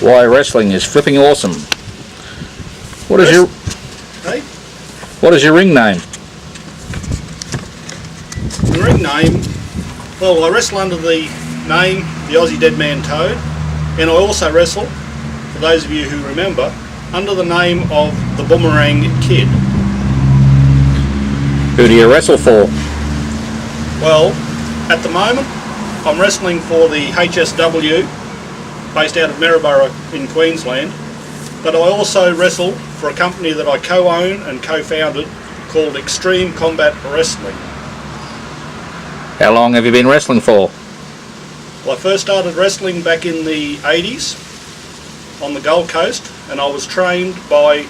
Why wrestling is flipping awesome. What is Hey? What is your ring name? The ring name, well, I wrestle under the name the Aussie Dead Man Toad, and I also wrestle, for those of you who remember, under the name of the Boomerang Kid. Who do you wrestle for? Well, at the moment, I'm wrestling for the HSW, based out of Maryborough in Queensland, but I also wrestle for a company that I co-own and co-founded called Extreme Combat Wrestling. How long have you been wrestling for? Well, I first started wrestling back in the 80s on the Gold Coast, and I was trained by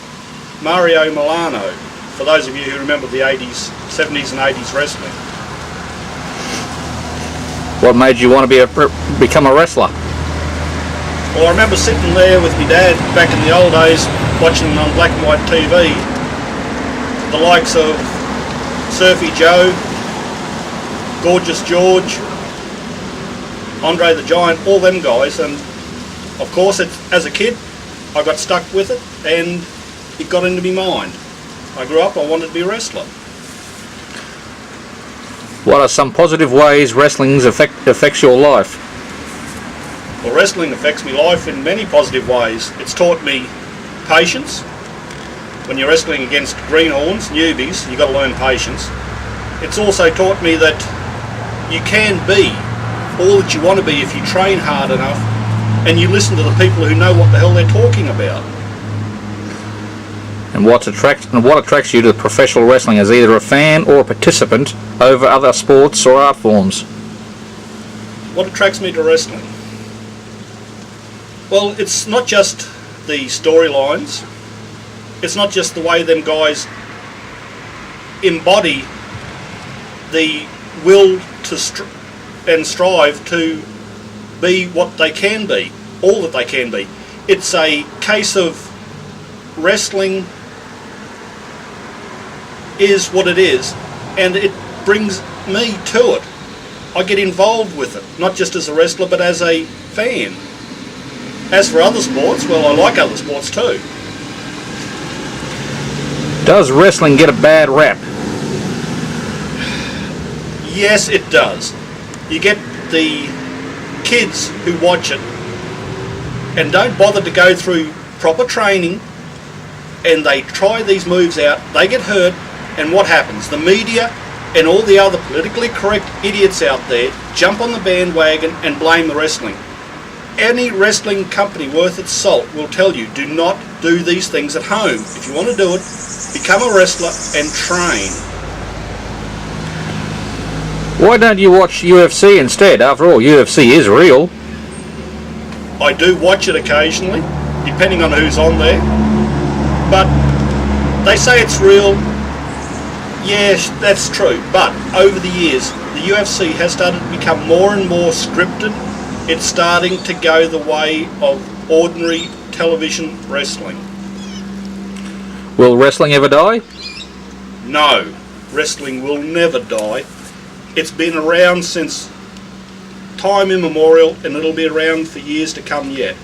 Mario Milano, for those of you who remember the 80s, 70s and 80s wrestling. What made you want to become a wrestler? Well, I remember sitting there with my dad back in the old days, watching on black and white TV, the likes of Surfy Joe, Gorgeous George, Andre the Giant, all them guys, and of course as a kid I got stuck with it and it got into my mind. I grew up, I wanted to be a wrestler. What are some positive ways wrestling affects your life? Well, wrestling affects my life in many positive ways. It's taught me patience. When you're wrestling against greenhorns, newbies, you've got to learn patience. It's also taught me that you can be all that you want to be if you train hard enough and you listen to the people who know what the hell they're talking about. And what attracts you to professional wrestling as either a fan or a participant over other sports or art forms? What attracts me to wrestling? Well, it's not just the storylines. It's not just the way them guys embody the will to and strive to be what they can be, all that they can be. It's a case of wrestling is what it is, and it brings me to it. I get involved with it, not just as a wrestler but as a fan. As for other sports, well, I like other sports too. Does wrestling get a bad rap? Yes, it does. You get the kids who watch it and don't bother to go through proper training, and they try these moves out, they get hurt, and what happens? The media and all the other politically correct idiots out there jump on the bandwagon and blame the wrestling. Any wrestling company worth its salt will tell you, do not do these things at home. If you want to do it, become a wrestler and train. Why don't you watch UFC instead? After all, UFC is real. I do watch it occasionally, depending on who's on there. But they say it's real. Yes, that's true. But over the years, the UFC has started to become more and more scripted. It's starting to go the way of ordinary television wrestling. Will wrestling ever die? No, wrestling will never die. It's been around since time immemorial, and it'll be around for years to come yet.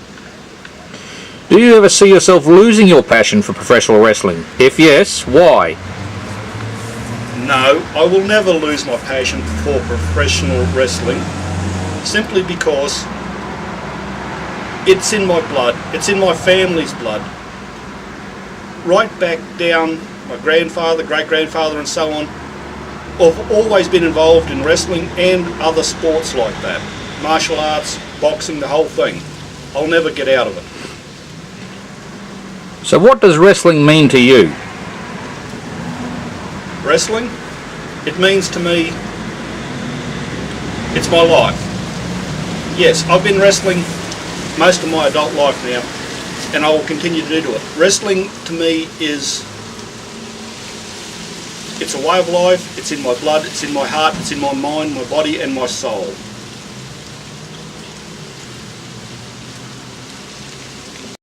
Do you ever see yourself losing your passion for professional wrestling? If yes, why? No, I will never lose my passion for professional wrestling, simply because it's in my blood, it's in my family's blood. Right back down, my grandfather, great-grandfather and so on, I've always been involved in wrestling and other sports like that. Martial arts, boxing, the whole thing. I'll never get out of it. So what does wrestling mean to you? Wrestling? It means to me, it's my life. Yes, I've been wrestling most of my adult life now, and I will continue to do it. Wrestling to me it's a way of life, it's in my blood, it's in my heart, it's in my mind, my body and my soul.